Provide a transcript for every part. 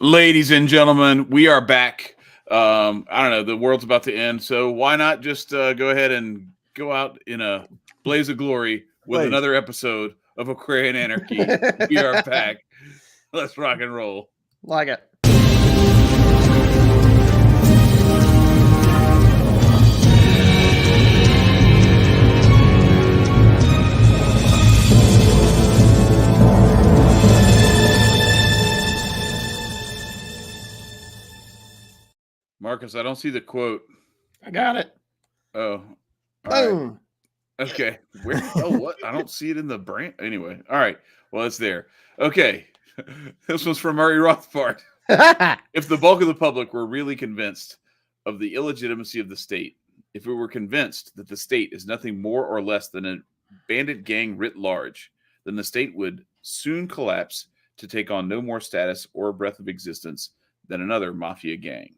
Ladies and gentlemen, we are back. I don't know, the world's about to end, so why not just go ahead and go out in a blaze of glory with Blaze. another episode of Aquarian Anarchy. We are back. Let's rock and roll. Like it. Marcus, I don't see the quote. I got it. Oh. All right. Boom. Okay. Where? Oh, what? I don't see it in the brand. Anyway. All right. Well, it's there. Okay. This was from Murray Rothbard. If the bulk of the public were really convinced of the illegitimacy of the state, if we were convinced that the state is nothing more or less than a bandit gang writ large, then the state would soon collapse to take on no more status or breadth of existence than another mafia gang.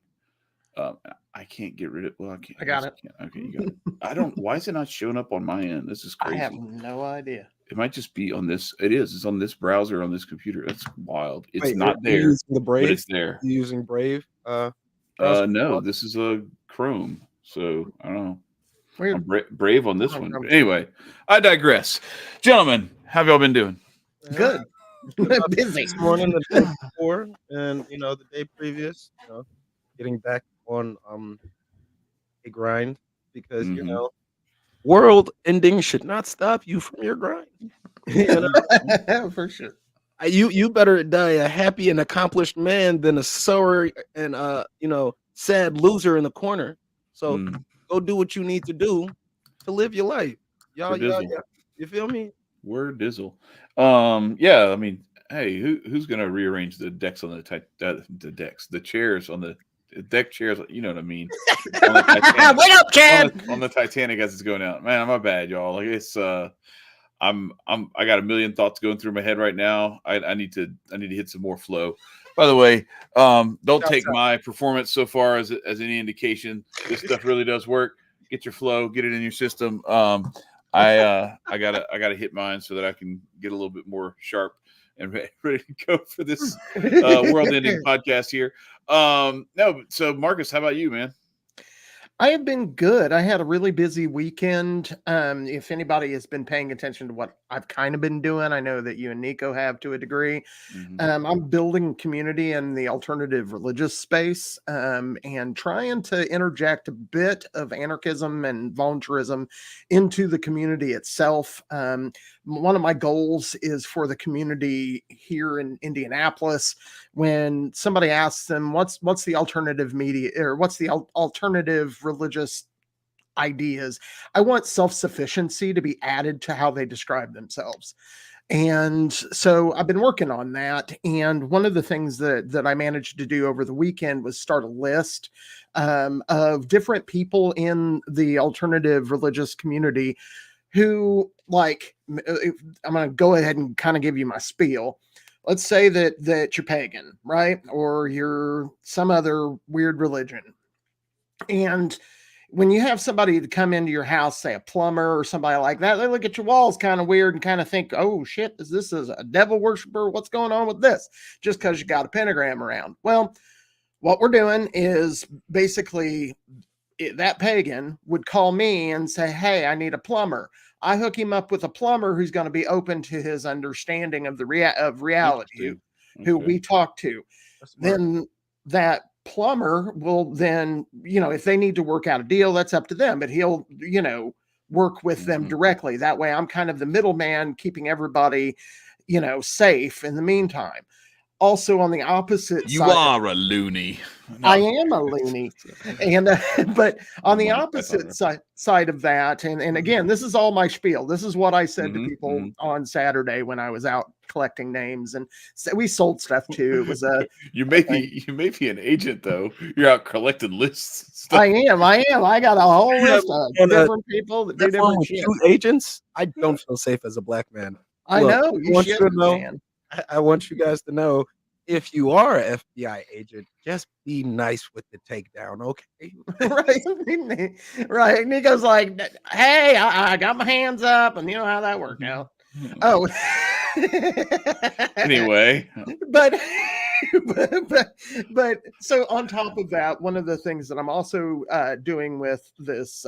I can't get rid of. Well, I can't. I got it. Okay, you got it. I don't. Why is it not showing up on my end? This is crazy. I have no idea. It might just be on this. It is. It's on this browser on this computer. That's wild. It's Wait, not you're there. using the Brave? But it's there. You using Brave? No, this is a Chrome. So I don't know. Weird. I'm brave on this one. But anyway, I digress. Gentlemen, how have y'all been doing? Good. Busy. This morning, the day before, and the day previous. Getting back on a grind because world ending should not stop you from your grind. For sure. You better die a happy and accomplished man than a sour and sad loser in the corner. So go do what you need to do to live your life. Y'all, you feel me? Word dizzle. Yeah, I mean, hey, who's gonna rearrange the decks on the chairs on the deck chairs? You know what I mean? Wake up, Chad! On the Titanic as it's going out. Man, my bad, y'all. Like it's I got a million thoughts going through my head right now. I need to hit some more flow. By the way, don't take my performance so far as any indication. This stuff really does work. Get your flow, get it in your system. I gotta hit mine so that I can get a little bit more sharp and ready to go for this world-ending podcast here. No, so Marcus, how about you, man? I have been good. I had a really busy weekend. If anybody has been paying attention to what I've kind of been doing, I know that you and Nico have to a degree. I'm building community in the alternative religious space and trying to interject a bit of anarchism and voluntarism into the community itself. One of my goals is for the community here in Indianapolis. When somebody asks them what's the alternative media or what's the alternative religious ideas, I want self-sufficiency to be added to how they describe themselves. And so I've been working on that. And one of the things that I managed to do over the weekend was start a list of different people in the alternative religious community who, like, I'm going to go ahead and kind of give you my spiel. Let's say that you're pagan, right? Or you're some other weird religion. And when you have somebody to come into your house, say a plumber or somebody like that, they look at your walls kind of weird and kind of think, oh shit, is this a devil worshiper? What's going on with this? Just because you got a pentagram around. Well, what we're doing is basically that pagan would call me and say, hey, I need a plumber. I hook him up with a plumber who's going to be open to his understanding of the reality, who we talk to. Then that plumber will then, if they need to work out a deal, that's up to them, but he'll, work with them directly. That way I'm kind of the middleman, keeping everybody, safe in the meantime. Also on the opposite you side. You are a loony. No. I am a loony. And but on the opposite side of that, and again, this is all my spiel. This is what I said to people on Saturday when I was out collecting names, and we sold stuff too. It was you may be an agent though. You're out collecting lists. Stuff. I am. I got a whole list of different people that do different shit. Agents. I don't feel safe as a black man. I know. You should, man. I want you guys to know, if you are an FBI agent, just be nice with the takedown, okay? Right. Nico's like, hey, I got my hands up, and you know how that worked out. Oh. Anyway. But but so on top of that, one of the things that I'm also doing with this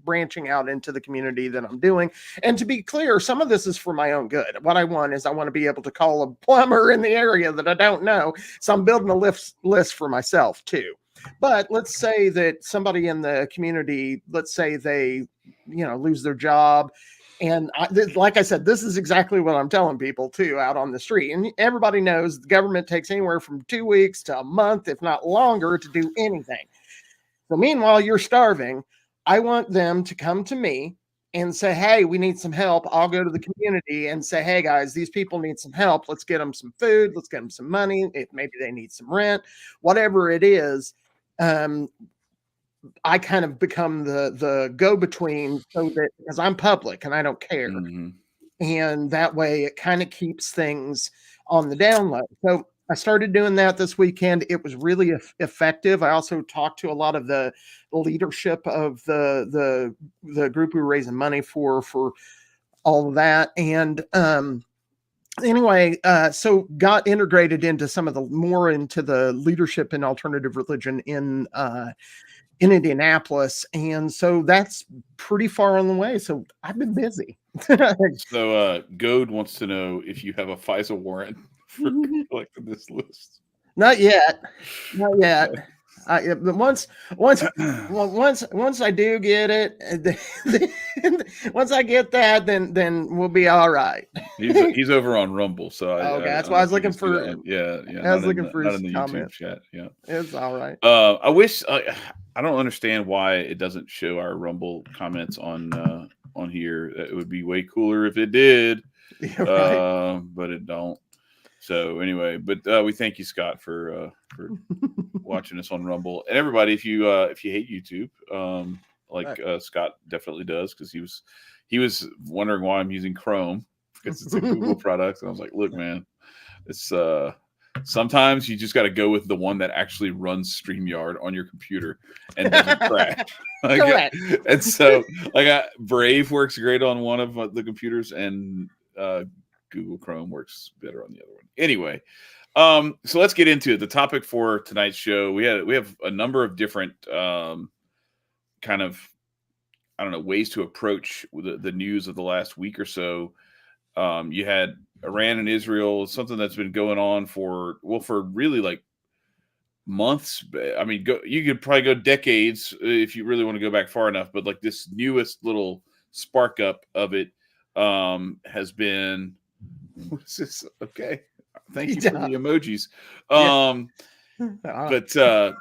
branching out into the community that I'm doing, and to be clear, some of this is for my own good. What I want to be able to call a plumber in the area that I don't know, so I'm building a list for myself too. But let's say that somebody in the community, let's say they lose their job. And like I said, this is exactly what I'm telling people too out on the street. And everybody knows the government takes anywhere from 2 weeks to a month, if not longer, to do anything. So meanwhile, you're starving. I want them to come to me and say, hey, we need some help. I'll go to the community and say, hey, guys, these people need some help. Let's get them some food. Let's get them some money. If maybe they need some rent, whatever it is. I kind of become the go-between, so that because I'm public and I don't care. Mm-hmm. And that way it kind of keeps things on the down low. So I started doing that this weekend. It was really effective. I also talked to a lot of the leadership of the group we were raising money for all of that. And anyway, so got integrated into more into the leadership in alternative religion in Indianapolis. And so that's pretty far on the way. So I've been busy. So Goad wants to know if you have a FISA warrant for collecting this list. Not yet. But once I do get it, once I get that, then we'll be all right. He's over on Rumble, so that's why I was looking for. I was looking for his comment. YouTube chat. Yeah, it's all right. I wish I don't understand why it doesn't show our Rumble comments on here. It would be way cooler if it did, right. But it don't. So anyway, but we thank you, Scott, for watching us on Rumble, and everybody. If you hate YouTube, Scott definitely does, because he was wondering why I'm using Chrome, because it's a Google product, and I was like, look, man, it's sometimes you just got to go with the one that actually runs StreamYard on your computer and doesn't crash. Correct. And so, Brave works great on one of the computers, and Google Chrome works better on the other one. Anyway, so let's get into it. The topic for tonight's show, we have a number of different kind of, I don't know, ways to approach the news of the last week or so. You had Iran and Israel, something that's been going on for really like months. I mean, you could probably go decades if you really want to go back far enough, but like this newest little spark up of it has been. What's this? Okay. Thank you for the emojis. But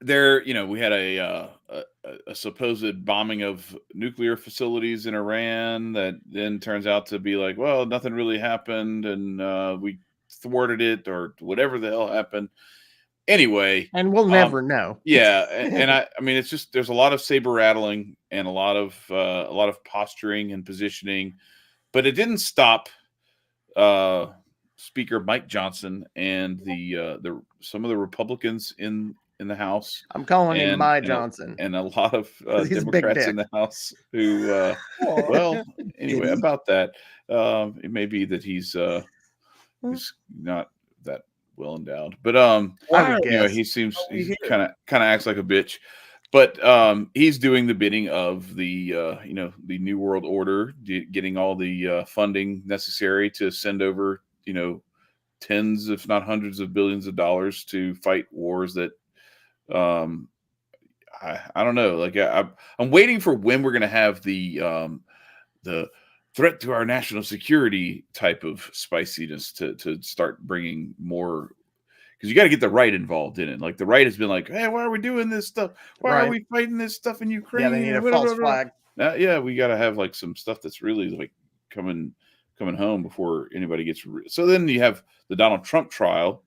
there, we had a supposed bombing of nuclear facilities in Iran that then turns out to be like, well, nothing really happened, and we thwarted it, or whatever the hell happened. Anyway, and we'll never know. Yeah, and I mean, it's just there's a lot of saber rattling and a lot of posturing and positioning. But it didn't stop Speaker Mike Johnson and some of the Republicans in the House. I'm calling him Johnson, and a lot of Democrats in the House who, well, anyway, about that, it may be that he's not that well endowed, but he seems he kind of acts like a bitch. But he's doing the bidding of the the New World Order, getting all the funding necessary to send over tens, if not hundreds of billions of dollars to fight wars that I don't know. Like I'm waiting for when we're going to have the threat to our national security type of spiciness to start bringing more. Because you got to get the right involved in it. Like the right has been like, hey, why are we doing this stuff? Why are we fighting this stuff in Ukraine? Yeah, they need a false flag. Yeah, we got to have like some stuff that's really like coming home before anybody gets. So then you have the Donald Trump trial,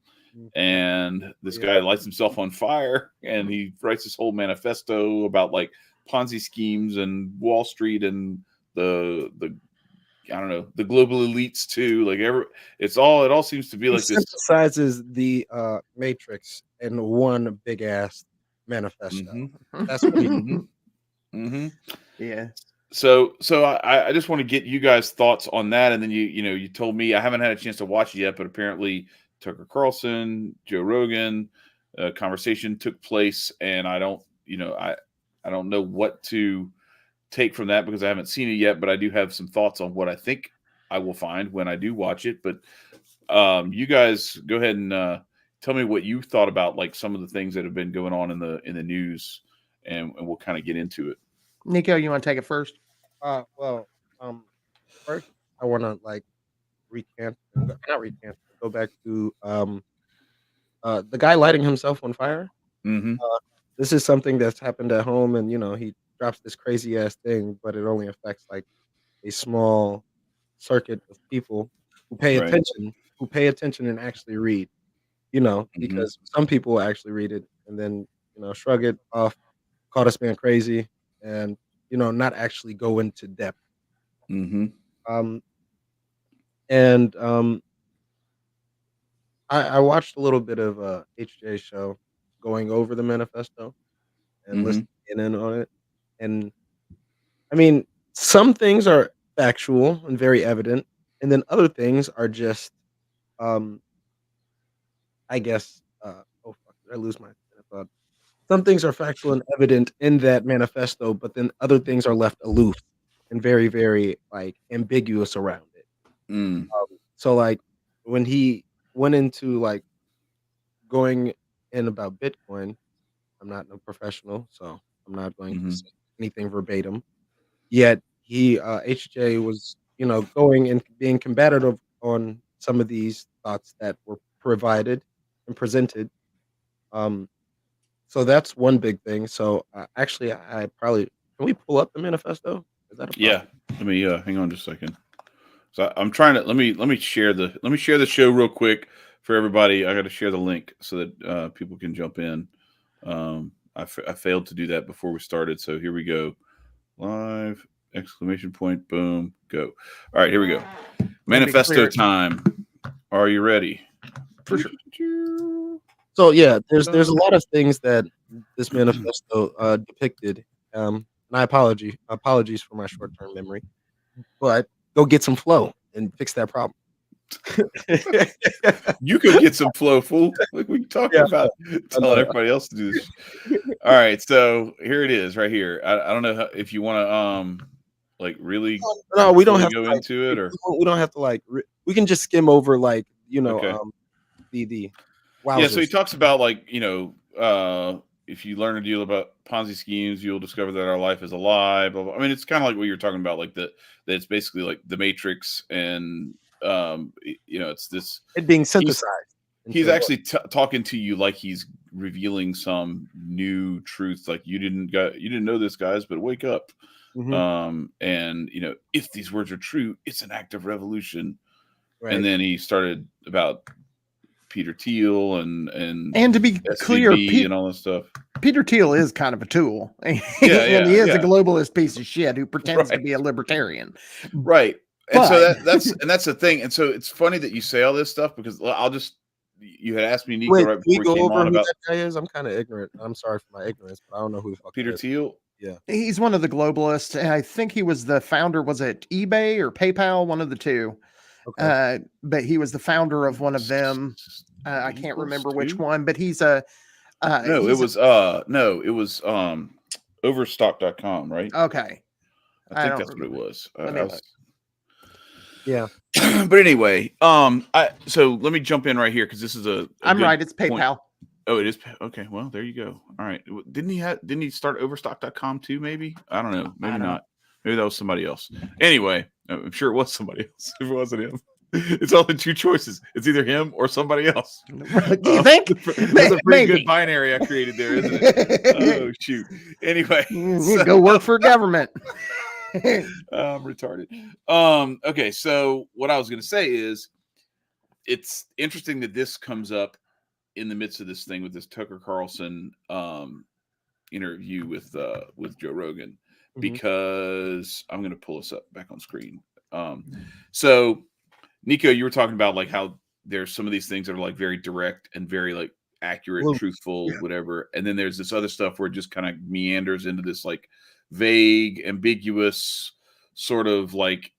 and this guy lights himself on fire, and he writes this whole manifesto about like Ponzi schemes and Wall Street and the I don't know, the global elites too. Like it all seems to be like this. Synthesizes the Matrix in one big ass manifesto. Mm-hmm. That's what he. Yeah. So I just want to get you guys' thoughts on that, and then you told me I haven't had a chance to watch it yet, but apparently Tucker Carlson, Joe Rogan, conversation took place, and I don't know what to take from that because I haven't seen it yet, but I do have some thoughts on what I think I will find when I do watch it. But you guys go ahead and tell me what you thought about like some of the things that have been going on in the news, and we'll kind of get into it. Nico, you want to take it first? Well, first I want to like not recant, go back to the guy lighting himself on fire. Mm-hmm. This is something that's happened at home, and he drops this crazy ass thing, but it only affects like a small circuit of people who pay Right. attention and actually read. Because some people will actually read it and then shrug it off, call this man crazy, and not actually go into depth. Mm-hmm. I watched a little bit of HJ's show going over the manifesto and listening in on it. And I mean, some things are factual and very evident, and then other things are just, I guess, oh fuck, did I lose my train of thought? Some things are factual and evident in that manifesto, but then other things are left aloof and very, very like ambiguous around it. Mm. So like when he went into like going in about Bitcoin, I'm not no professional, so I'm not going to say anything verbatim. Yet he HJ was, going and being combative on some of these thoughts that were provided and presented. So that's one big thing. So actually, I probably can we pull up the manifesto? Is that a problem? Yeah. Let me hang on just a second. So I'm trying to let me share the show real quick for everybody. I got to share the link so that people can jump in. I failed to do that before we started, so here we go. Live exclamation point boom go. All right, here we go. Manifesto time. Are you ready? For sure. So yeah, there's a lot of things that this manifesto depicted. And apologies for my short-term memory, but go get some flow and fix that problem. You could get some flow, fool. Like we talking about telling everybody else to do this. All right, so here it is, right here. I don't know if you want to like really. No, we don't have to go to, into it, or we don't have to like. We can just skim over like Okay. the. Yeah, so he talks about like if you learn a deal about Ponzi schemes, you'll discover that our life is a lie. Blah, blah. I mean, it's kind of like what you're talking about, like that it's basically like the Matrix, and it's this it being synthesized. He's actually talking to you like he's revealing some new truth. Like you didn't know this, guys, but wake up. And if these words are true, it's an act of revolution. Right. And then he started about Peter Thiel and to be SVB clear, and all that stuff. Peter Thiel is kind of a tool, and he is a globalist piece of shit who pretends to be a libertarian. Right. And so that's the thing. And so it's funny that you say all this stuff because you had asked me, Nico, right before we came on about that guy is. I'm kind of ignorant. I'm sorry for my ignorance, but I don't know who the fuck Peter Thiel. Yeah, he's one of the globalists, and I think he was the founder. Was it eBay or PayPal? One of the two. Okay. But he was the founder of one of them. I can't remember which one, but he's a. It was overstock.com, right? Okay. I think that's what it was. Yeah. But anyway, so let me jump in right here because this is I'm right. It's PayPal. Point. Oh, it is. Okay. Well, there you go. All right. Didn't he start overstock.com too? Maybe. I don't know. Maybe not. Maybe that was somebody else. Anyway, I'm sure it was somebody else. If it wasn't him, it's only two choices. It's either him or somebody else. Do you think? That's a pretty good binary I created there, isn't it? Oh, shoot. Anyway. Go work for government. I'm retarded. Okay, so what I was going to say is it's interesting that this comes up in the midst of this thing with this Tucker Carlson interview with Joe Rogan, because I'm going to pull this up back on screen. So Nico, you were talking about like how there's some of these things that are like very direct and very like accurate, truthful, whatever. And then there's this other stuff where it just kind of meanders into this like vague, ambiguous, sort of like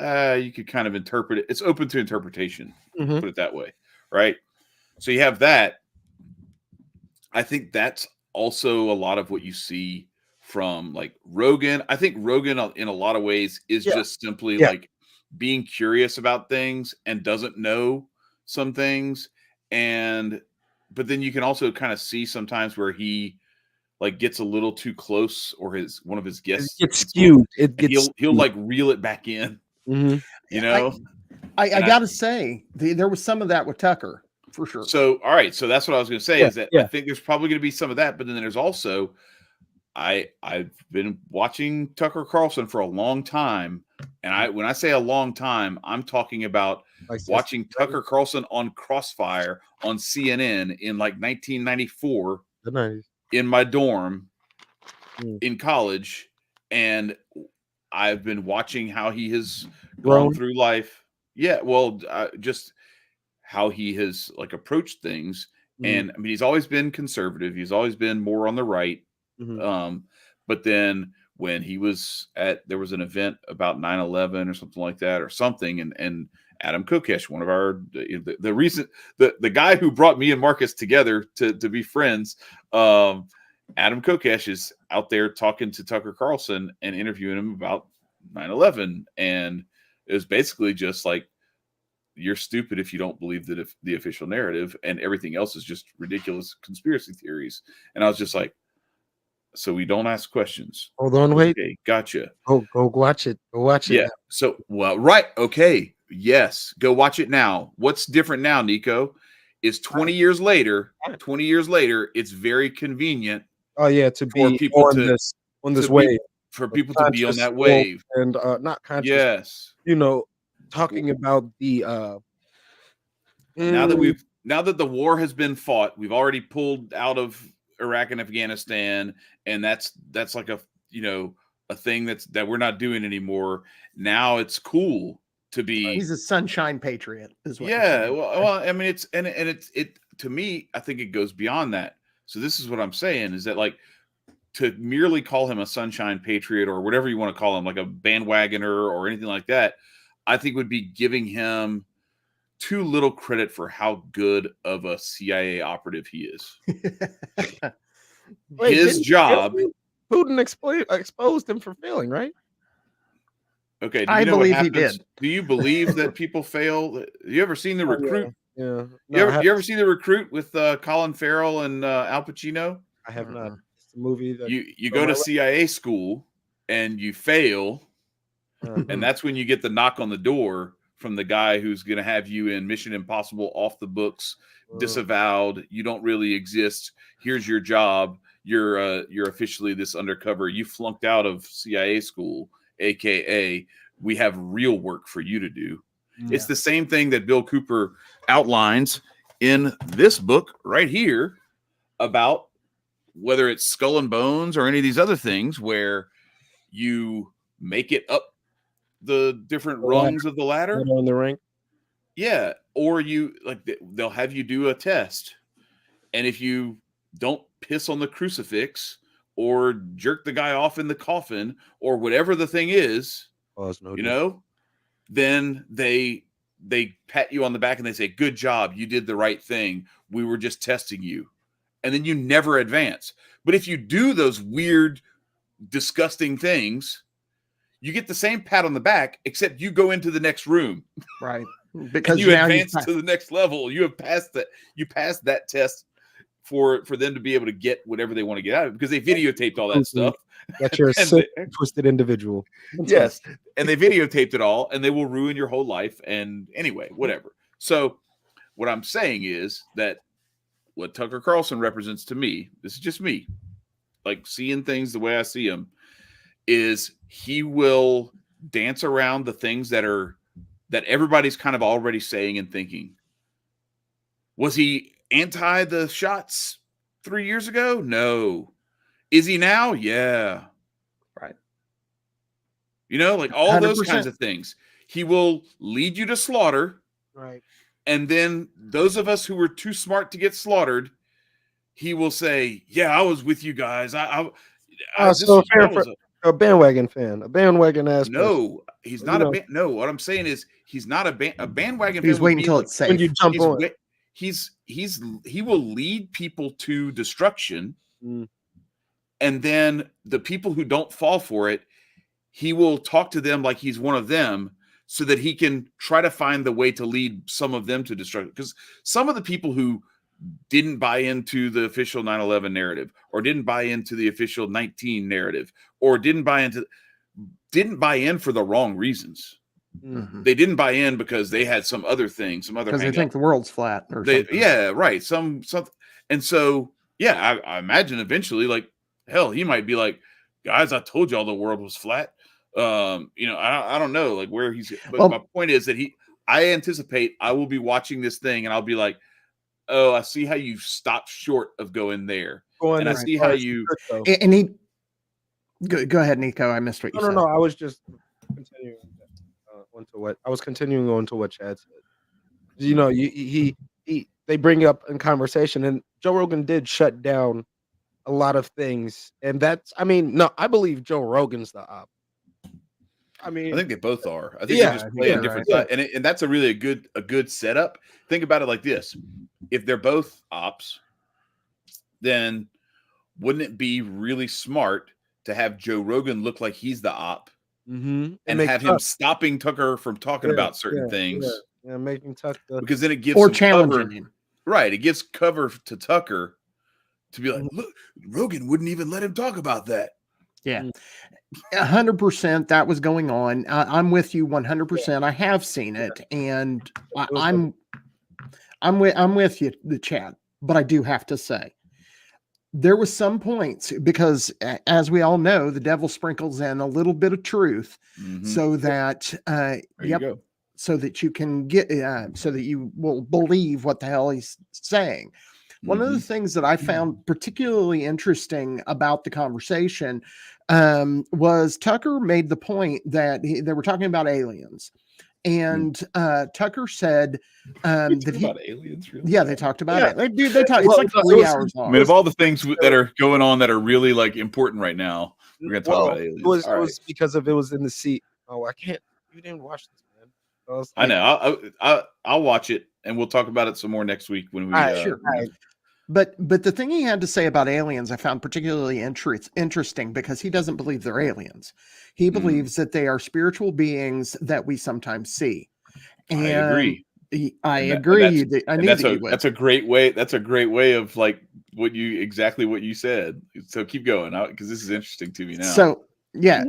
you could kind of interpret it. It's open to interpretation, put it that way, right? So you have that. I think that's also a lot of what you see from like Rogan. I think Rogan in a lot of ways is just simply like being curious about things and doesn't know some things. But then you can also kind of see sometimes where he like gets a little too close, or one of his guests gets skewed. He'll like reel it back in. You know, I gotta say there was some of that with Tucker for sure. So all right, so that's what I was going to say is that I think there's probably going to be some of that, but then there's also I've been watching Tucker Carlson for a long time, and when I say a long time, I'm talking about watching Tucker Carlson on Crossfire on CNN in like 1994 in my dorm in college, and I've been watching how he has gone through life. Yeah, well, just how he has like approached things, and I mean, he's always been conservative. He's always been more on the right. But then when he was there was an event about 9/11 or something like that, or something, and Adam Kokesh, one of our the guy who brought me and Marcus together to be friends, Adam Kokesh is out there talking to Tucker Carlson and interviewing him about 9/11, and it was basically just like, you're stupid if you don't believe the official narrative, and everything else is just ridiculous conspiracy theories. And I was just like, so we don't ask questions. Hold on, wait. Okay, gotcha. Go watch it. Go watch it. Yeah. So, well, right. Okay. Yes. Go watch it now. What's different now, Nico, is 20 years later, it's very convenient. Oh yeah. To be people on this wave. For people to be on that wave. And not conscious. Yes. You know, talking about the now that the war has been fought, we've already pulled out of Iraq and Afghanistan, and that's like a thing that we're not doing anymore. Now it's cool to be. He's a sunshine patriot, is what. Yeah, well, I mean, it's to me, I think it goes beyond that. So this is what I'm saying is that, like, to merely call him a sunshine patriot or whatever you want to call him, like a bandwagoner or anything like that, I think would be giving him too little credit for how good of a CIA operative he is. His job. Putin exposed him for failing, right? Okay. I believe he did. Do you believe that people fail? Have you ever seen The Recruit? Yeah. No, you ever seen The Recruit with Colin Farrell and Al Pacino? I have not. It's a movie that you go to CIA school and you fail, and that's when you get the knock on the door from the guy who's going to have you in Mission Impossible, off the books, disavowed. You don't really exist. Here's your job. You're officially this undercover. You flunked out of CIA school, aka we have real work for you to do. Yeah. It's the same thing that Bill Cooper outlines in this book right here about whether it's Skull and Bones or any of these other things where you make it up the different rungs of the ladder on the rank. Yeah. Or they'll have you do a test. And if you don't piss on the crucifix or jerk the guy off in the coffin or whatever the thing is, then they pat you on the back and they say, good job. You did the right thing. We were just testing you. And then you never advance. But if you do those weird, disgusting things, you get the same pat on the back, except you go into the next room. Right. Because you advance to the next level. You have passed that. You passed that test for them to be able to get whatever they want to get out of it, because they videotaped all that stuff. That you're a sick, twisted individual. Yes. And they videotaped it all, and they will ruin your whole life. And anyway, whatever. So what I'm saying is that what Tucker Carlson represents to me, this is just me, like seeing things the way I see them, is he will dance around the things that everybody's kind of already saying and thinking. Was he anti the shots 3 years ago? No. Is he now? Yeah. Right. Like all 100%. Those kinds of things. He will lead you to slaughter. Right. And then those of us who were too smart to get slaughtered, he will say, yeah, I was with you guys. So A bandwagon fan, a bandwagon ass. No, he's You not know. no. What I'm saying is he's not a bandwagon fan. He's would waiting be until like it's when you safe. jump on. He will lead people to destruction, Mm. and then the people who don't fall for it, he will talk to them like he's one of them, so that he can try to find the way to lead some of them to destruction. Because some of the people who didn't buy into the official 9/11 narrative, or didn't buy into the official 19 narrative, or didn't buy in for the wrong reasons. Mhm. They didn't buy in because they had some other thing, some other Because they hang-up. think the world's flat or something. Yeah, right. Some, and so yeah, I imagine eventually, like, hell, he might be like, guys, I told y'all the world was flat. I don't know, like, where he's. But Well- my point is that I anticipate I will be watching this thing, and I'll be like, oh, I see how you stopped short of going there, and I see how you. And he go ahead, Nico. I missed what you said. No. I was just continuing on to what Chad said. You know, they bring up in conversation, and Joe Rogan did shut down a lot of things, and I believe Joe Rogan's the op. I think they both are. I think Yeah, they just play in different sides, and that's a good setup. Think about it like this: if they're both ops, then wouldn't it be really smart to have Joe Rogan look like he's the op, and have him stopping Tucker from talking about certain things? Yeah, making Tucker, because then it gives or some challenging cover. him. Right, it gives cover to Tucker to be like, look, Rogan wouldn't even let him talk about that. Yeah, 100%. That was going on. I'm with you 100%. I have seen it, and I'm with you, the chat. But I do have to say, there was some points, because as we all know, the devil sprinkles in a little bit of truth, so that you go. So that you can get so that you will believe what the hell he's saying. One of the things that I found particularly interesting about the conversation was Tucker made the point that they were talking about aliens. And Tucker said that about aliens, really? Yeah, they talked about it. Dude, they talked. It's like 3 hours long. I mean, of all the things that are going on that are really like important right now, we're gonna talk about aliens. It was because it was in the seat. Oh, I can't. You didn't watch this, man. I know. I'll watch it, and we'll talk about it some more next week when we. Sure. But the thing he had to say about aliens, I found particularly interesting, because he doesn't believe they're aliens. He believes that they are spiritual beings that we sometimes see. And I agree. I agree. That's a great way. That's a great way of like exactly what you said. So keep going, because this is interesting to me now.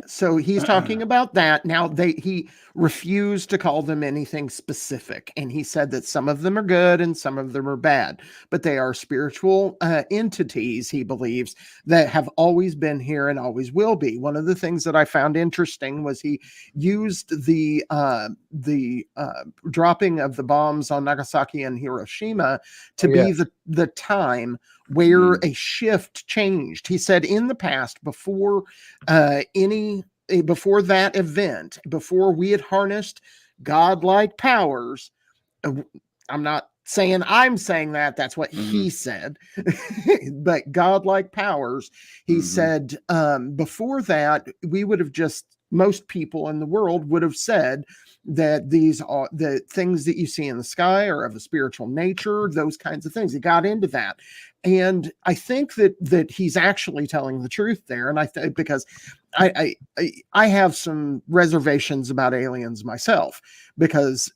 So he's talking about that. Now he refused to call them anything specific, and he said that some of them are good and some of them are bad, but they are spiritual entities, he believes, that have always been here and always will be. One of the things that I found interesting was he used the dropping of the bombs on Nagasaki and Hiroshima to be the time where a shift changed. He said in the past, before that event, before we had harnessed godlike powers, I'm not saying I'm saying that's what he said, but godlike powers, he said, before that, we would have most people in the world would have said that these are the things that you see in the sky are of a spiritual nature, those kinds of things. He got into that. And I think that he's actually telling the truth there. And because I have some reservations about aliens myself, because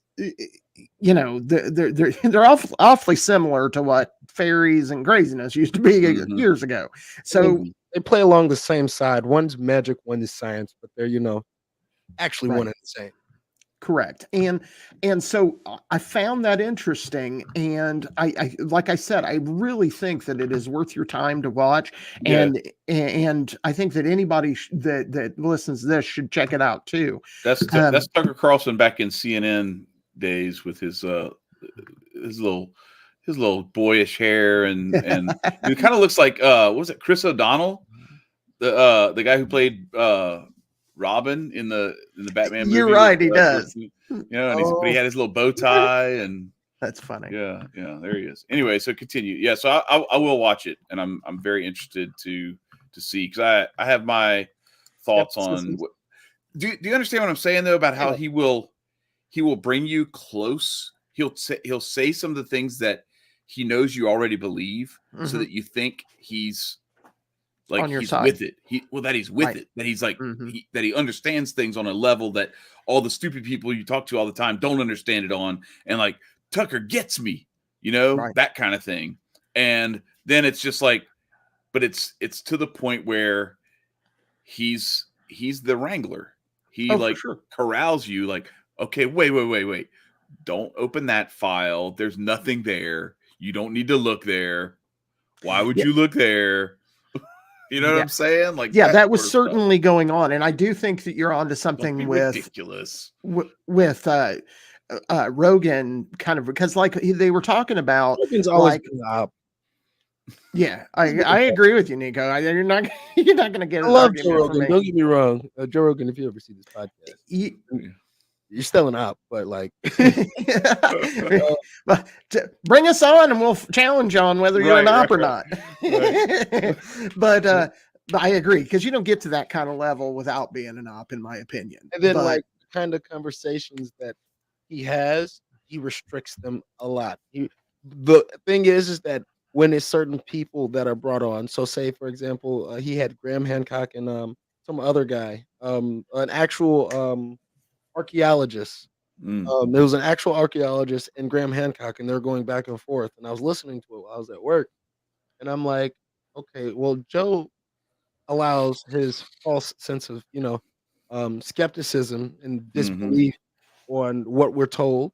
they're awfully similar to what fairies and craziness used to be years ago. So they play along the same side. One's magic, one is science, but they're actually one and the same. Correct. And so I found that interesting. And I like I said, I really think that it is worth your time to watch. And I think that anybody that listens to this should check it out too. That's Tucker Carlson back in CNN days with his little boyish hair and it kind of looks like what was it, Chris O'Donnell, the guy who played Robin in the Batman movie. You're right, he does. And but he had his little bow tie, and that's funny. Yeah, there he is. Anyway, so continue. Yeah, so I will watch it, and I'm very interested to see, because I have my thoughts on. Do you understand what I'm saying though about how he will bring you close? He'll say some of the things that he knows you already believe, so that you think he's like on your he's side. with it. That he's with it. That he's like that he understands things on a level that all the stupid people you talk to all the time don't understand it on. And like Tucker gets me, that kind of thing. And then it's just like, but it's to the point where he's the wrangler. He corrals you like, okay, wait. Don't open that file. There's nothing there. You don't need to look there. Why would you look there? You know what I'm saying? Like, that was certainly going on. And I do think that you're onto something with ridiculous with Rogan, kind of, because like they were talking about, Rogan's always been up. Yeah, I agree with you, Nico. You're not going to get. I love Joe Rogan. Don't get me wrong, Joe Rogan. If you ever see this podcast, you're still an op, but like, bring us on, and we'll challenge you on whether you're an op or not. But I agree, because you don't get to that kind of level without being an op, in my opinion. And then like the kind of conversations that he has, he restricts them a lot. The thing is that when it's certain people that are brought on, so say for example, he had Graham Hancock and some other guy, an actual archaeologist. There was an actual archaeologist and Graham Hancock, and they're going back and forth. And I was listening to it while I was at work, and I'm like, okay, well, Joe allows his false sense of skepticism and disbelief on what we're told.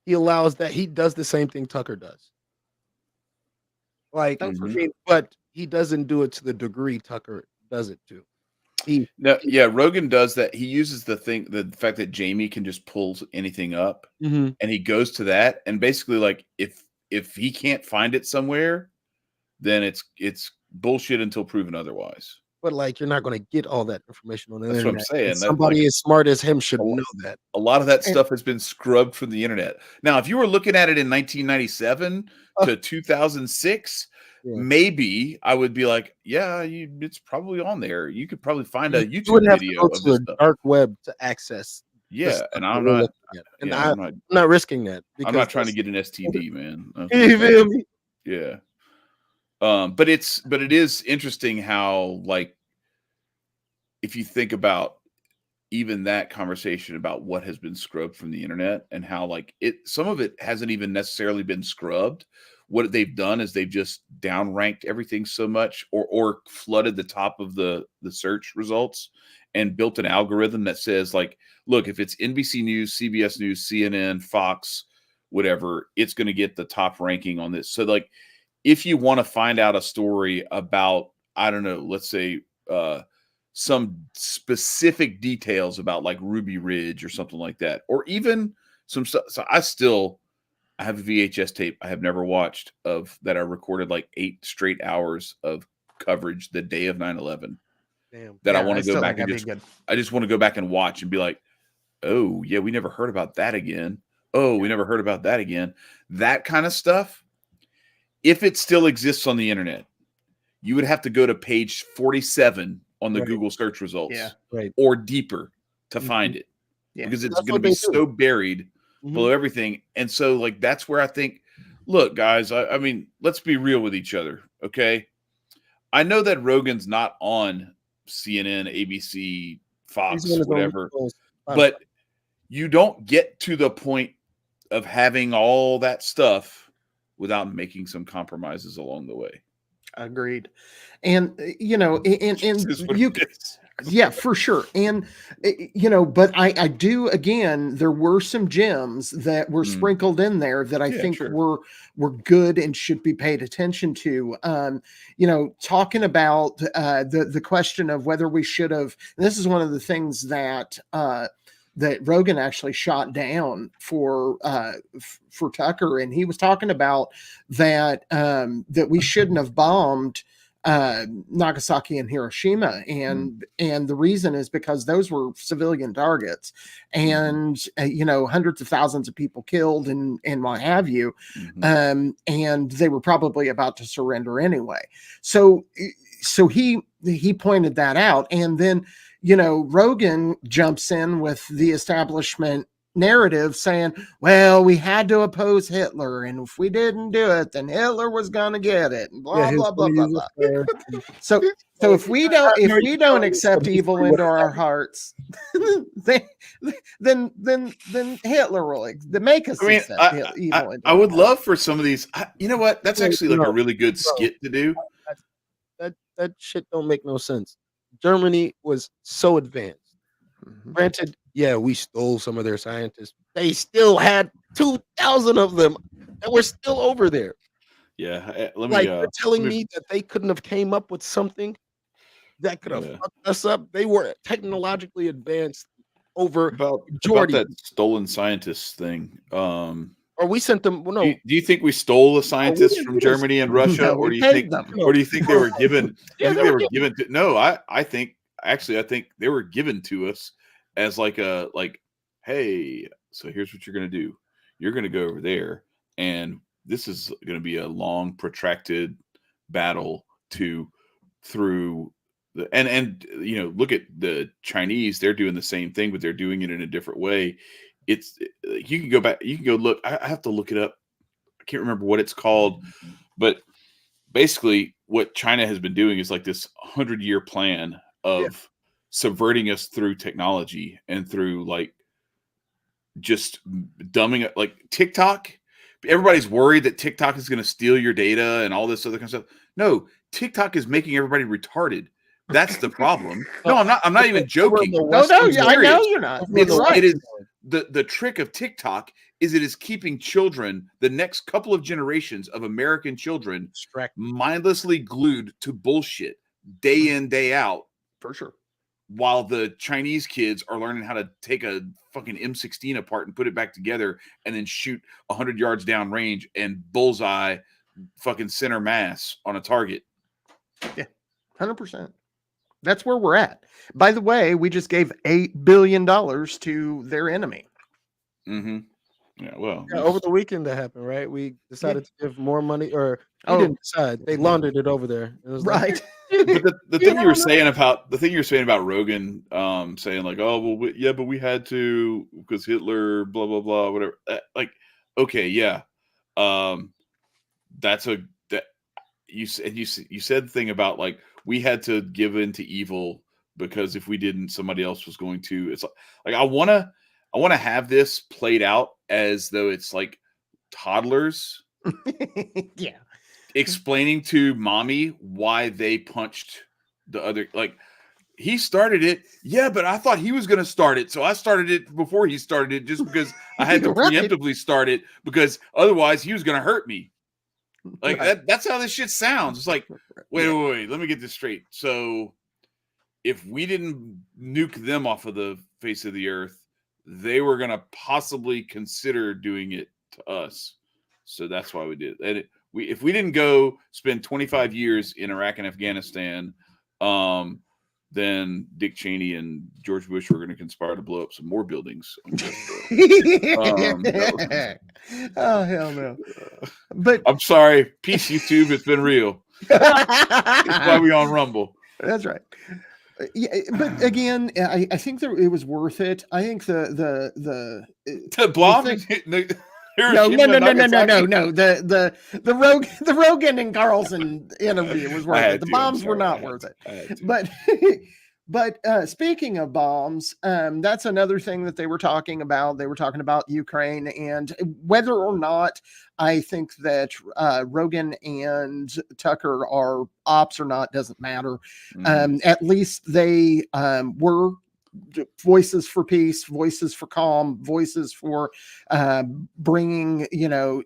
He allows that. He does the same thing Tucker does. Like, but he doesn't do it to the degree Tucker does it to. Rogan does that. He uses the fact that Jamie can just pull anything up, and he goes to that, and basically, like, if he can't find it somewhere, then it's bullshit until proven otherwise. But like, you're not going to get all that information on the internet. That's what I'm saying. Somebody as smart as him should know that. A lot of that stuff has been scrubbed from the internet. Now, if you were looking at it in 1997 to 2006, maybe I would be like, it's probably on there. You could probably find a YouTube video of the dark web to access. Yeah, and I'm not. I'm not risking that. I'm not trying to get an STD, man. You feel me? Yeah. But it is interesting how, like, if you think about even that conversation about what has been scrubbed from the internet and how, like, some of it hasn't even necessarily been scrubbed. What they've done is they've just downranked everything so much, or flooded the top of the search results and built an algorithm that says, like, look, if it's NBC News, CBS News, CNN, Fox, whatever, it's going to get the top ranking on this. So, like, if you want to find out a story about, I don't know, let's say some specific details about like Ruby Ridge or something like that, or even some stuff. So I have a VHS tape I have never watched of that I recorded like 8 straight hours of coverage the day of 9/11. Damn. That I want to go back and I just want to go back and watch and be like, oh yeah, we never heard about that again. Oh, we never heard about that again. That kind of stuff. If it still exists on the internet, you would have to go to page 47 on the Google search results, or deeper to find it, because it's going to be so buried below everything. And so, like, that's where I think, look, guys, I mean, let's be real with each other, okay? I know that Rogan's not on CNN, ABC, Fox, whatever, but you don't get to the point of having all that stuff without making some compromises along the way. Agreed. And, yeah, for sure. And, but I do, again, there were some gems that were sprinkled in there that I think were good and should be paid attention to. Talking about the question of whether we should have, and this is one of the things that Rogan actually shot down for Tucker, and he was talking about that we shouldn't have bombed Nagasaki and Hiroshima, and the reason is because those were civilian targets, and hundreds of thousands of people killed and what have you, and they were probably about to surrender anyway. So he pointed that out, and then Rogan jumps in with the establishment narrative saying, well, we had to oppose Hitler, and if we didn't do it, then Hitler was gonna get it, and blah blah blah blah blah. So if we don't accept evil into our hearts, then Hitler will make us accept evil. I would love for some of these. You know what? That's actually like a really good skit to do. That shit don't make no sense. Germany was so advanced. Granted, yeah, we stole some of their scientists. They still had 2,000 of them that were still over there. Yeah, you're telling me that they couldn't have came up with something that could have fucked us up. They were technologically advanced over about that stolen scientists thing. Or we sent them. Well, no. Do you think we stole the scientists from Germany and Russia, or do you think they were given? No, I think they were given to us as hey, so here's what you're going to do. You're going to go over there, and this is going to be a long, protracted battle through the and look at the Chinese. They're doing the same thing, but they're doing it in a different way. You can go back. You can go look. I have to look it up. I can't remember what it's called, but basically, what China has been doing is like this 100-year plan of subverting us through technology and through just dumbing it, like TikTok. Everybody's worried that TikTok is going to steal your data and all this other kind of stuff. No, TikTok is making everybody retarded. That's the problem. No, I'm not even joking. No, I know you're not. It is the trick of TikTok is it is keeping children, the next couple of generations of American children, mindlessly glued to bullshit day in, day out. For sure. While the Chinese kids are learning how to take a fucking M16 apart and put it back together and then shoot 100 yards down range and bullseye fucking center mass on a target. Yeah, 100%. That's where we're at. By the way, we just gave $8 billion to their enemy. Mm-hmm. Yeah, well. Over the weekend that happened, right? We decided to give more money, or we didn't decide. They laundered it over there. It was right. But the thing you were saying about Rogan, saying like, oh well, but we had to because Hitler, blah blah blah, whatever. Okay, yeah, you said the thing about like we had to give in to evil because if we didn't, somebody else was going to. It's like I want to have this played out as though it's like toddlers. Yeah. Explaining to mommy why they punched the other, he started it. Yeah, but I thought he was going to start it. So I started it before he started it just because I had to preemptively start it because otherwise he was going to hurt me. That's how this shit sounds. It's like, wait, let me get this straight. So if we didn't nuke them off of the face of the earth, they were going to possibly consider doing it to us. So that's why we did it. If we didn't go spend 25 years in Iraq and Afghanistan, then Dick Cheney and George Bush were going to conspire to blow up some more buildings. Oh, hell no. But I'm sorry. Peace, YouTube. It's been real. That's why we on Rumble. That's right. Yeah, but again, I think that it was worth it. I think the blog. No. The Rogan and Carlson interview was worth it. The bombs were not worth it. But speaking of bombs, that's another thing that they were talking about. They were talking about Ukraine and whether or not I think that Rogan and Tucker are ops or not doesn't matter. At least they were voices for peace, voices for calm, voices for bringing,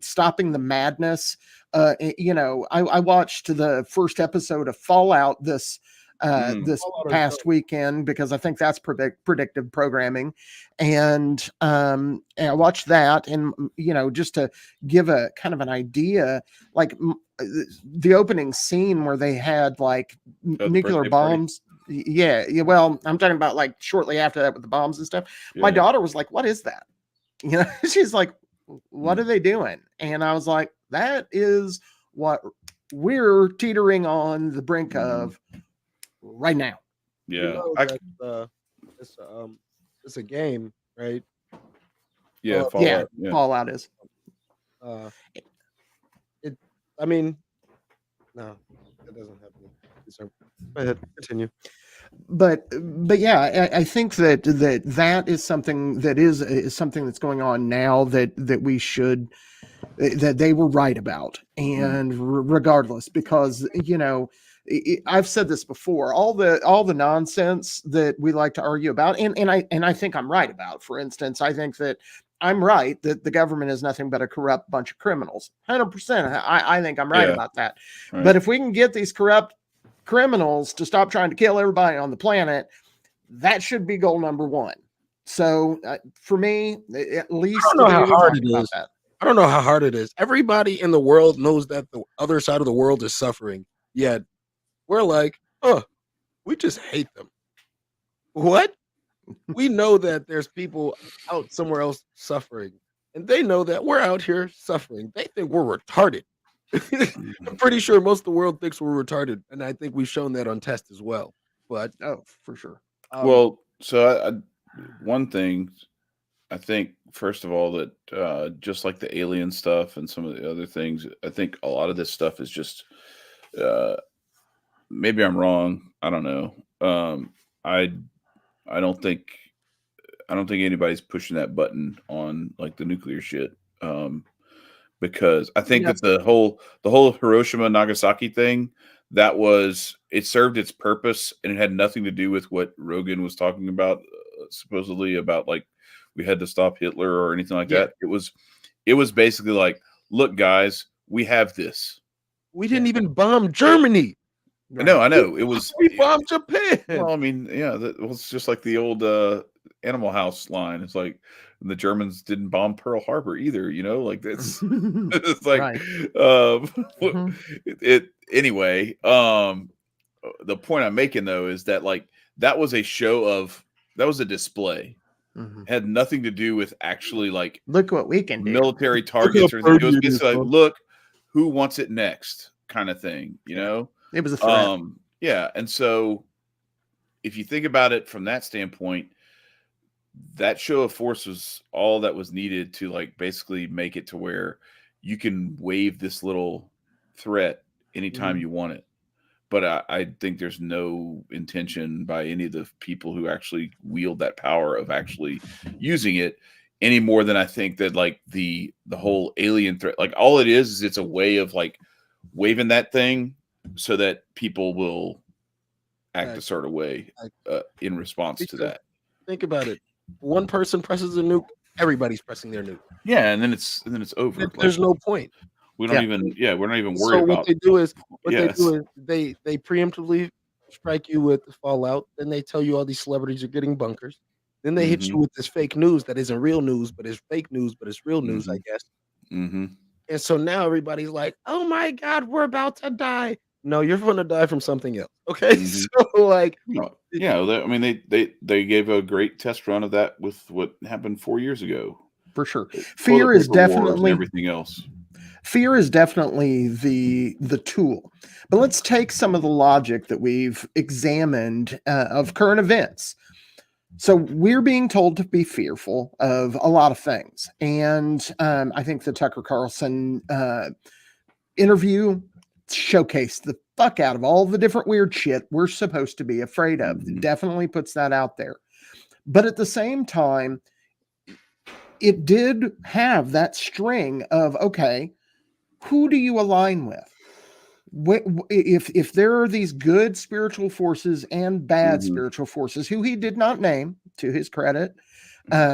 stopping the madness. I watched the first episode of Fallout this past weekend because I think that's predictive programming, and I watched that, and just to give a kind of an idea, like the opening scene where they had like nuclear bombs. Yeah. Well, I'm talking about like shortly after that with the bombs and stuff. Yeah. My daughter was like, "What is that?" She's like, "What are they doing?" And I was like, "That is what we're teetering on the brink of right now." Yeah. It's a game, right? Yeah. Oh, Fallout. Yeah, Fallout is. Uh, it. I mean, no, that doesn't have any concern. Go ahead, continue. But yeah, I think that is something that is something that's going on now that we should that they were right about, and regardless, because I've said this before, all the nonsense that we like to argue about, and I think I'm right about. For instance, I think that I'm right that the government is nothing but a corrupt bunch of criminals. 100%. I think I'm right about that. Right. But if we can get these corrupt criminals to stop trying to kill everybody on the planet, that should be goal number one. So for me, at least I don't know how hard it is. I don't know how hard it is. Everybody in the world knows that the other side of the world is suffering, yet we're like, oh, we just hate them. What? We know that there's people out somewhere else suffering, and they know that we're out here suffering. They think we're retarded. I'm pretty sure most of the world thinks we're retarded, and I think we've shown that on test as well. But for sure. Well, so one thing, I think, first of all, that just like the alien stuff and some of the other things, I think a lot of this stuff is just, maybe I'm wrong. I don't know. I don't think anybody's pushing that button on like the nuclear shit. Because I think that the whole Hiroshima Nagasaki thing, it served its purpose, and it had nothing to do with what Rogan was talking about, supposedly about like we had to stop Hitler or anything like that. It was basically like, look, guys, we have this. We didn't even bomb Germany. Right. No, I know. We bombed Japan. Well, I mean, yeah, that was just like the old Animal House line. It's like the Germans didn't bomb Pearl Harbor either, like that's it's like anyway. The point I'm making though is that like that was a display. Had nothing to do with actually like look what we can do. Military targets or anything. It was basically like, look who wants it next kind of thing, It was a threat. Yeah, and so if you think about it from that standpoint, that show of force was all that was needed to like basically make it to where you can wave this little threat anytime you want it. But I think there's no intention by any of the people who actually wield that power of actually using it any more than I think that like the whole alien threat, like all it is it's a way of like waving that thing so that people will act a certain way in response to that. Think about it. One person presses a nuke, everybody's pressing their nuke. Yeah, and then it's over. There's no point. We don't even. Yeah, we're not even worried so about. What they do is they preemptively strike you with the fallout. Then they tell you all these celebrities are getting bunkers. Then they hit you with this fake news that isn't real news, but it's fake news, but it's real news, I guess. And so now everybody's like, "Oh my God, we're about to die." No, you're going to die from something else. Okay, so like, I mean, they gave a great test run of that with what happened 4 years ago. For sure, fear is definitely everything else. Fear is definitely the tool. But let's take some of the logic that we've examined of current events. So we're being told to be fearful of a lot of things, and I think the Tucker Carlson interview showcased the fuck out of all the different weird shit we're supposed to be afraid of. It definitely puts that out there. But at the same time, it did have that string of, okay, who do you align with? If there are these good spiritual forces and bad spiritual forces, who he did not name, to his credit,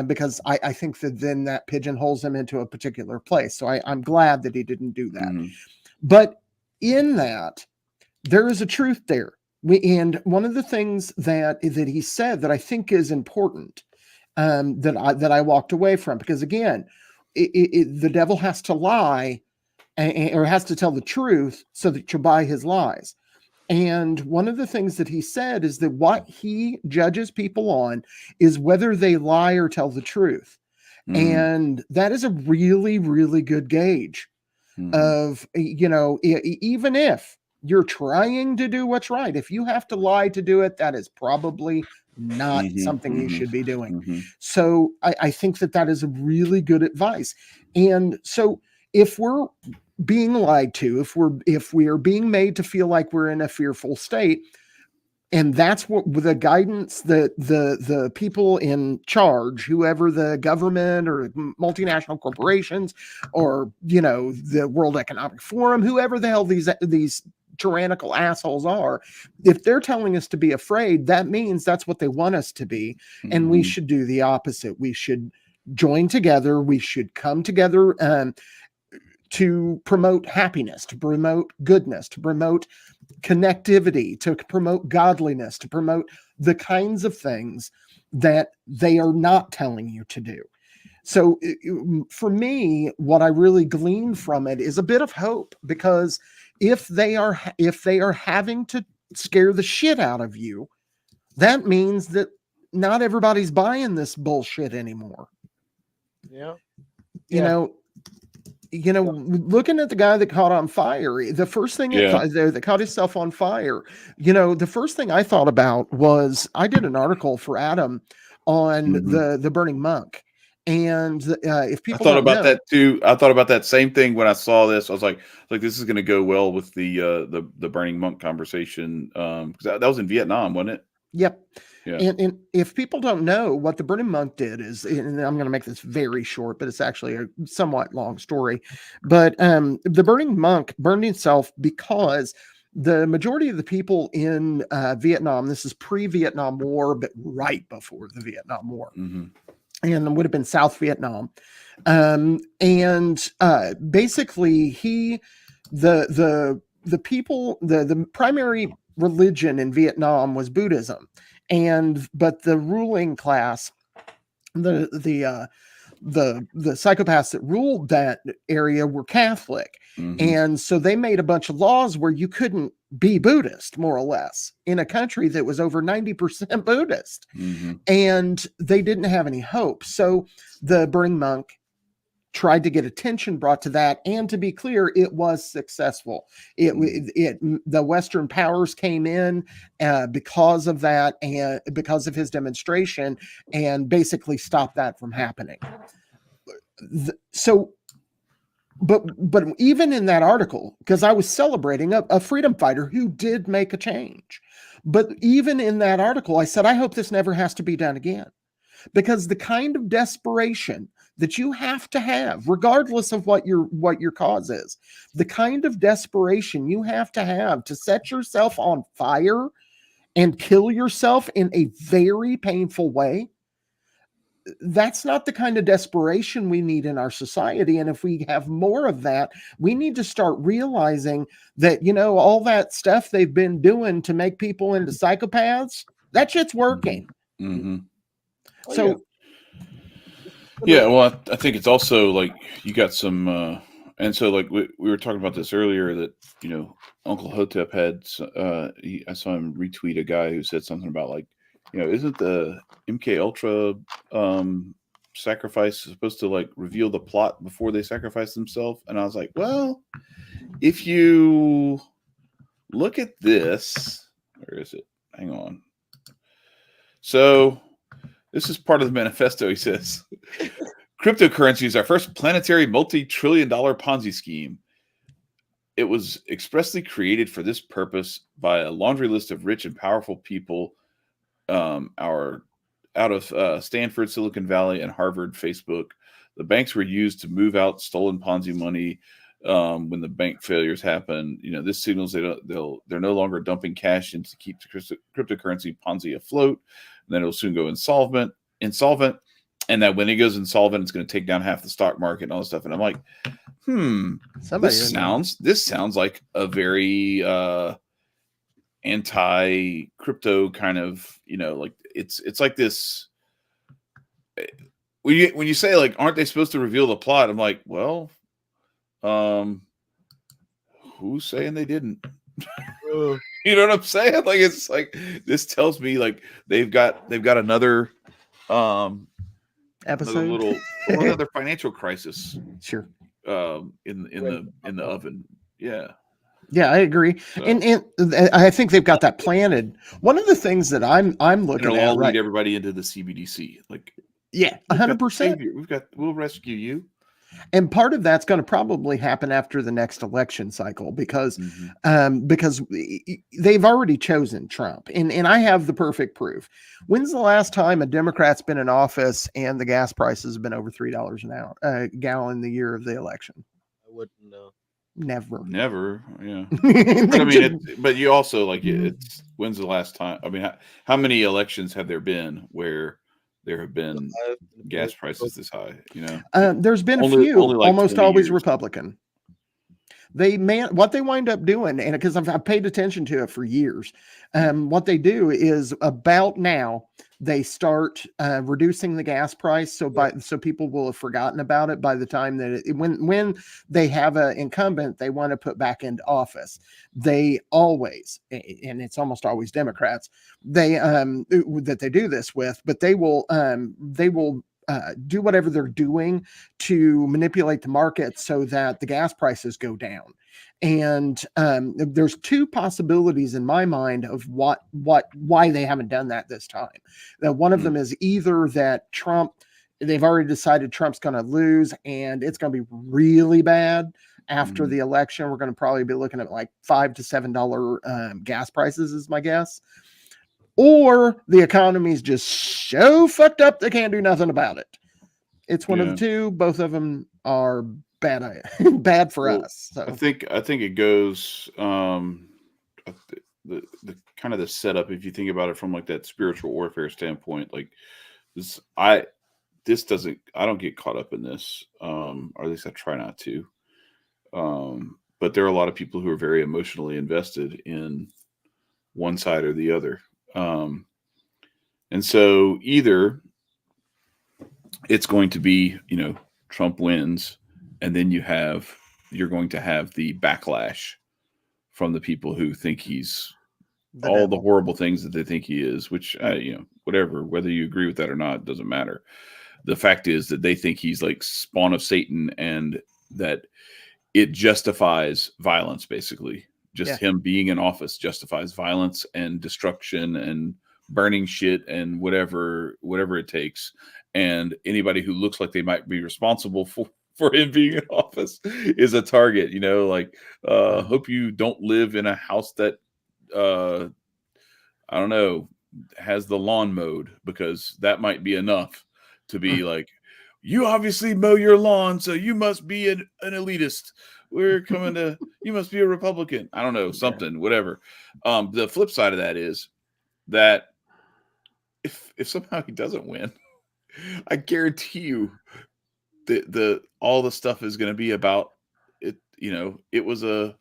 because I think that then that pigeonholes him into a particular place. So I'm glad that he didn't do that. But in that, there is a truth there. And one of the things that he said that I think is important, that I walked away from, because again, the devil has to lie or has to tell the truth so that you buy his lies. And one of the things that he said is that what he judges people on is whether they lie or tell the truth. And that is a really, really good gauge of, even if you're trying to do what's right. If you have to lie to do it, that is probably not something you should be doing. So I think that is a really good advice. And so if we're being lied to, if we are being made to feel like we're in a fearful state, and that's what the guidance that the people in charge, whoever the government or multinational corporations or, you know, the World Economic Forum, whoever the hell these tyrannical assholes are, if they're telling us to be afraid, that means that's what they want us to be. And we should do the opposite. We should join together. We should come together to promote happiness, to promote goodness, to promote connectivity, to promote godliness, to promote the kinds of things that they are not telling you to do. So for me, what I really glean from it is a bit of hope, because if they are having to scare the shit out of you, that means that not everybody's buying this bullshit anymore. Yeah. You know, looking at the guy that caught on fire, the first thing that caught himself on fire, you know, the first thing I thought about was, I did an article for Adam on the burning monk. And if people I thought about that too. I thought about that same thing when I saw this. I was like, this is going to go well with the burning monk conversation. Because that was in Vietnam, wasn't it? Yep. Yeah. And if people don't know, what the burning monk did is, and I'm going to make this very short, but it's actually a somewhat long story. But the burning monk burned himself because the majority of the people in Vietnam, this is pre-Vietnam War, but right before the Vietnam War. And it would have been South Vietnam. Basically the people, the primary religion in Vietnam was Buddhism. But the ruling class, the psychopaths that ruled that area were Catholic. And so they made a bunch of laws where you couldn't be Buddhist, more or less, in a country that was over 90% Buddhist. And they didn't have any hope. So the burning monk tried to get attention brought to that, and to be clear, it was successful. The Western powers came in because of that, and because of his demonstration, and basically stopped that from happening. But even in that article, because I was celebrating a freedom fighter who did make a change, but even in that article, I said, I hope this never has to be done again, because the kind of desperation that you have to have, regardless of what your cause is, the kind of desperation you have to set yourself on fire and kill yourself in a very painful way, that's not the kind of desperation we need in our society. And if we have more of that, we need to start realizing that, you know, all that stuff they've been doing to make people into psychopaths, that shit's working. So yeah, well, I think it's also like you got some, and so like we were talking about this earlier, that, you know, Uncle Hotep had, I saw him retweet a guy who said something about, like, you know, isn't the MK Ultra sacrifice supposed to like reveal the plot before they sacrifice themselves? And I was like, well, if you look at this, where is it? Hang on. So this is part of the manifesto. He says, cryptocurrency is our first planetary multi-trillion-dollar Ponzi scheme. It was expressly created for this purpose by a laundry list of rich and powerful people, out of Stanford, Silicon Valley, and Harvard, Facebook. The banks were used to move out stolen Ponzi money when the bank failures happen. You know, this signals they're no longer dumping cash in to keep the cryptocurrency Ponzi afloat. And then it'll soon go insolvent, and that when it goes insolvent, it's going to take down half the stock market and all this stuff. And I'm like, this sounds like a very anti-crypto kind of, you know, like it's like this. When you say, like, aren't they supposed to reveal the plot? I'm like, well, who's saying they didn't? You know what I'm saying? Like, it's like, this tells me like they've got another episode, another financial crisis. Sure. In the oven. Yeah. Yeah, I agree. So, And I think they've got that planted. One of the things that I'm and looking it'll at, all right? lead everybody into the CBDC. Like, Yeah, we've got the 100%. savior. We'll rescue you. And part of that's going to probably happen after the next election cycle because they've already chosen Trump, and I have the perfect proof. When's the last time a Democrat's been in office and the gas prices have been over $3 an hour gallon the year of the election? I wouldn't know. Never. Never, yeah. But I mean, but you also like it's when's the last time? I mean, how many elections have there been where there have been gas prices this high? You know, there's been a only few, like almost 20 always years. Republican. What they wind up doing, and because I've paid attention to it for years, what they do is about now they start reducing the gas price, so people will have forgotten about it by the time that when they have an incumbent they want to put back into office. They always, and it's almost always Democrats, that they do this with, but they will do whatever they're doing to manipulate the market so that the gas prices go down. And there's two possibilities in my mind of why they haven't done that this time. Now, one of them is either that they've already decided Trump's going to lose and it's going to be really bad after the election. We're going to probably be looking at like $5 to $7 gas prices is my guess. Or the economy's just so fucked up they can't do nothing about it. It's one of the two. Both of them are bad for us. So I think it goes the kind of the setup. If you think about it from like that spiritual warfare standpoint, like this, I don't get caught up in this, or at least I try not to. But there are a lot of people who are very emotionally invested in one side or the other. And so either it's going to be, Trump wins, and then you're going to have the backlash from the people who think he's the horrible things that they think he is, which, whatever, whether you agree with that or not, doesn't matter. The fact is that they think he's like spawn of Satan and that it justifies violence, basically. Just him being in office justifies violence and destruction and burning shit and whatever it takes. And anybody who looks like they might be responsible for him being in office is a target, hope you don't live in a house that, I don't know, has the lawn mowed, because that might be enough to be like, you obviously mow your lawn, so you must be an elitist. We're coming to, you must be a Republican. I don't know, something, whatever. The flip side of that is that if somehow he doesn't win, I guarantee you that all the stuff is going to be about it. It was a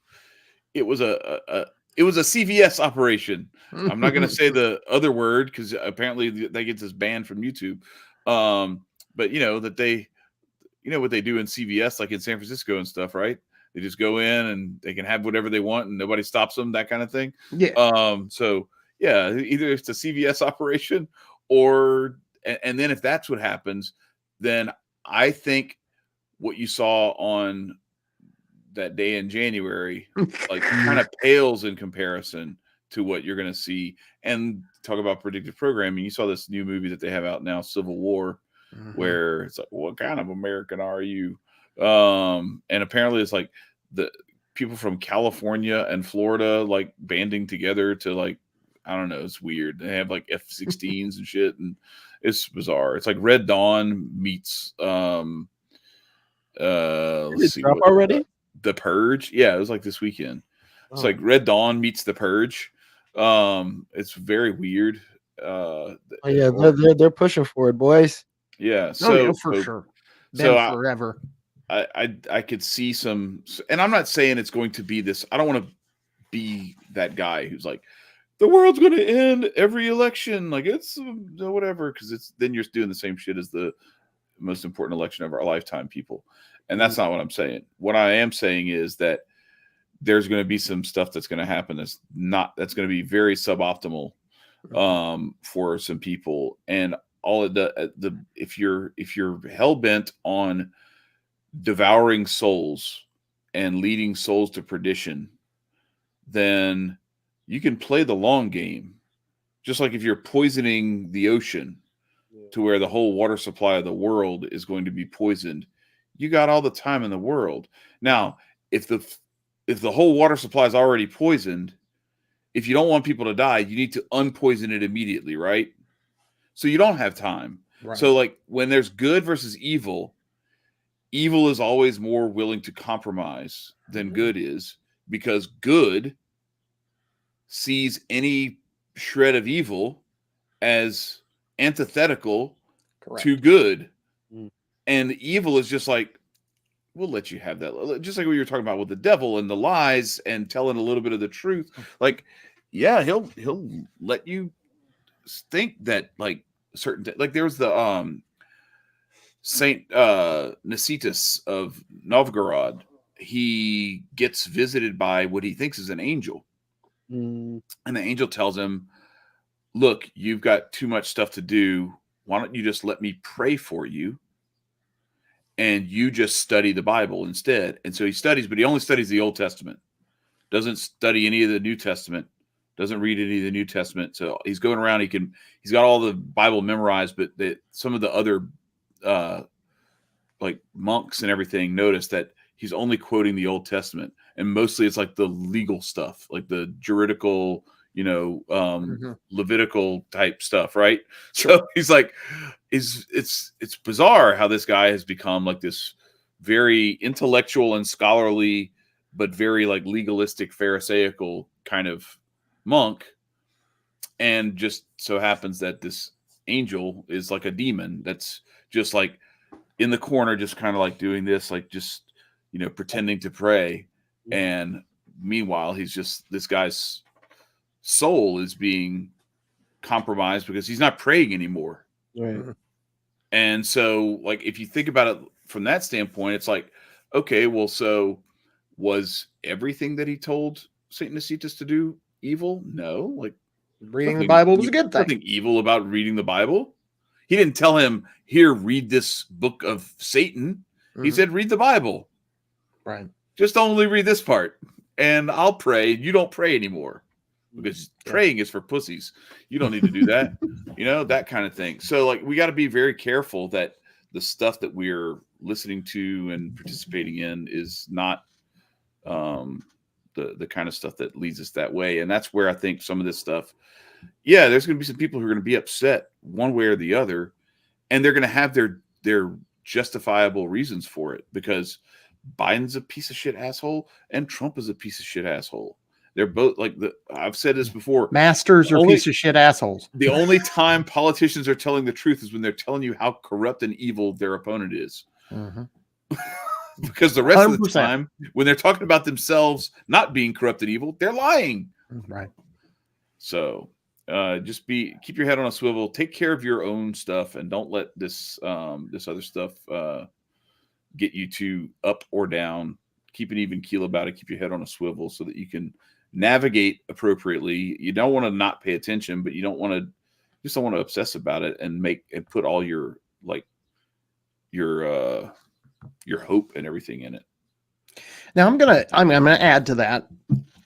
CVS operation. I'm not going to say the other word because apparently that gets us banned from YouTube. But that they, what they do in CVS, like in San Francisco and stuff, right? They just go in and they can have whatever they want and nobody stops them, that kind of thing. Yeah. So yeah, either it's a CVS operation or, and then if that's what happens, then I think what you saw on that day in January, like kind of pales in comparison to what you're going to see. And talk about predictive programming. You saw this new movie that they have out now, Civil War, where it's like, what kind of American are you? And apparently it's like the people from California and Florida, like banding together to like, I don't know. It's weird. They have like F-16s and shit. And it's bizarre. It's like Red Dawn meets, let's see, drop already? The Purge. Yeah, it was like this weekend. It's like Red Dawn meets The Purge. It's very weird. They're pushing for it, boys. Yeah. So for sure. Forever. I could see some, and I'm not saying it's going to be this. I don't want to be that guy who's like, the world's going to end every election. Like it's whatever. Cause then you're doing the same shit as the most important election of our lifetime, people. And that's not what I'm saying. What I am saying is that there's going to be some stuff that's going to happen that's going to be very suboptimal for some people. And all of if you're hell bent on devouring souls and leading souls to perdition, then you can play the long game. Just like if you're poisoning the ocean to where the whole water supply of the world is going to be poisoned, you got all the time in the world. Now, if the whole water supply is already poisoned, if you don't want people to die, you need to unpoison it immediately, right? So you don't have time. Right. So like when there's good versus evil is always more willing to compromise than good is, because good sees any shred of evil as antithetical to good. And evil is just like, we'll let you have that. Just like what you were talking about with the devil and the lies and telling a little bit of the truth. Like, yeah, he'll let you think that like certain, like there was the Saint Nicetas of Novgorod. He gets visited by what he thinks is an angel. And the angel tells him, look, you've got too much stuff to do. Why don't you just let me pray for you? And you just study the Bible instead. And so he studies, but he only studies the Old Testament. Doesn't study any of the New Testament. Doesn't read any of the New Testament. So he's going around. He's got all the Bible memorized, but some of the other like monks and everything notice that he's only quoting the Old Testament, and mostly it's like the legal stuff, like the juridical, Levitical type stuff, right? So he's like, it's bizarre how this guy has become like this very intellectual and scholarly, but very like legalistic, pharisaical kind of monk. And just so happens that this angel is like a demon that's just like in the corner, just kind of like doing this, like just, pretending to pray. And meanwhile, this guy's soul is being compromised because he's not praying anymore. Right. And so like, if you think about it from that standpoint, it's like, okay, well, so was everything that he told Saint Nicetas to do evil? No, like reading the Bible was a good thing. Nothing evil about reading the Bible. He didn't tell him, here, read this book of Satan. He said, read the Bible. Right. Just only read this part, and I'll pray. You don't pray anymore because praying is for pussies. You don't need to do that. That kind of thing. So like, we got to be very careful that the stuff that we're listening to and participating in is not the kind of stuff that leads us that way. And that's where I think some of this stuff, there's going to be some people who are going to be upset one way or the other, and they're going to have their justifiable reasons for it, because Biden's a piece of shit asshole and Trump is a piece of shit asshole. They're both like I've said this before. Masters are piece of shit assholes. The only time politicians are telling the truth is when they're telling you how corrupt and evil their opponent is. Because the rest 100%. Of the time, when they're talking about themselves not being corrupt and evil, they're lying. Right. So keep your head on a swivel, take care of your own stuff, and don't let this other stuff get you too up or down. Keep an even keel about it. Keep your head on a swivel so that you can navigate appropriately. You don't want to not pay attention, but you don't want to obsess about it and put all your hope and everything in it. Now I'm gonna add to that.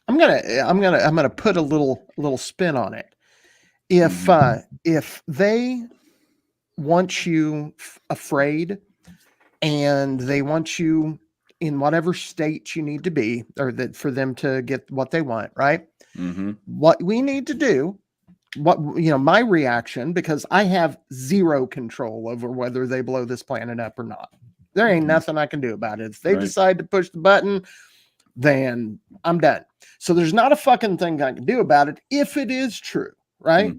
I'm gonna put a little spin on it. If they want you afraid, and they want you in whatever state you need to be, or that for them to get what they want, right? What we need to do, my reaction, because I have zero control over whether they blow this planet up or not. There ain't nothing I can do about it. If they decide to push the button, then I'm done. So there's not a fucking thing I can do about it if it is true, right?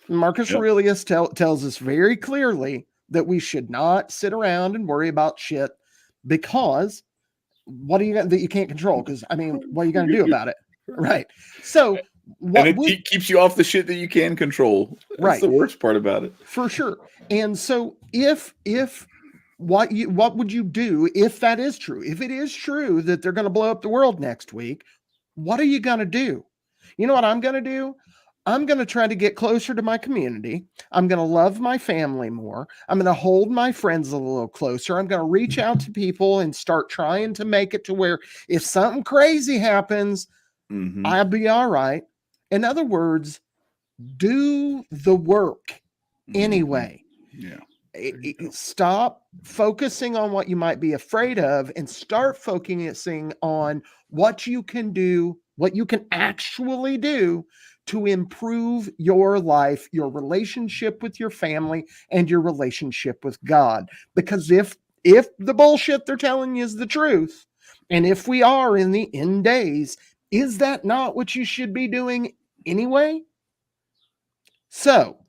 Marcus Aurelius tells us very clearly that we should not sit around and worry about shit, because what are you that you can't control? Because what are you going to do about it? Right. So it keeps you off the shit that you can control. That's the worst part about it. For sure. And so if what would you do if that is true? If it is true that they're going to blow up the world next week, what are you going to do? You know what I'm going to do? I'm going to try to get closer to my community. I'm going to love my family more. I'm going to hold my friends a little closer. I'm going to reach out to people and start trying to make it to where if something crazy happens, Mhm. I'll be all right. In other words, do the work anyway. Yeah. Stop focusing on what you might be afraid of and start focusing on what you can do, what you can actually do to improve your life, your relationship with your family, and your relationship with God. Because if the bullshit they're telling you is the truth, and if we are in the end days, is that not what you should be doing anyway? So,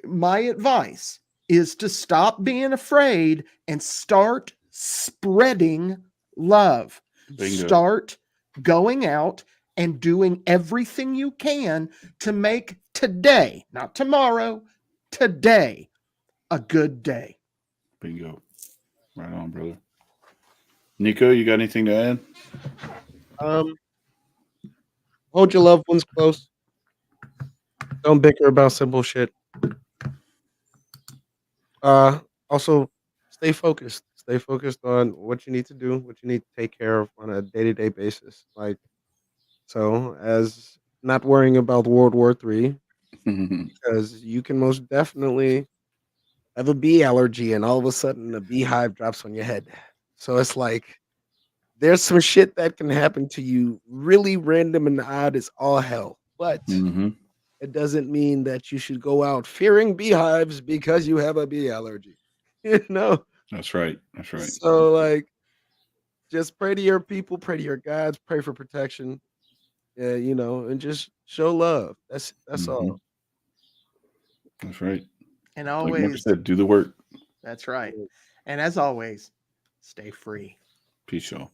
my advice is to stop being afraid and start spreading love. Bingo. Start going out and doing everything you can to make today, not tomorrow, today, a good day. Bingo. Right on, brother. Nico, you got anything to add? Hold your loved ones close. Don't bicker about simple shit. Also, stay focused. Stay focused on what you need to do, what you need to take care of on a day-to-day basis. Like, so as not worrying about World War III, because you can most definitely have a bee allergy and all of a sudden a beehive drops on your head. So it's like there's some shit that can happen to you really random and odd as all hell. But it doesn't mean that you should go out fearing beehives because you have a bee allergy. You know? That's right. That's right. So like just pray to your people, pray to your gods, pray for protection. Yeah, you know, and just show love. That's all. That's right. And Like Mark always, said, do the work. that's right. And as always, stay free. Peace, y'all.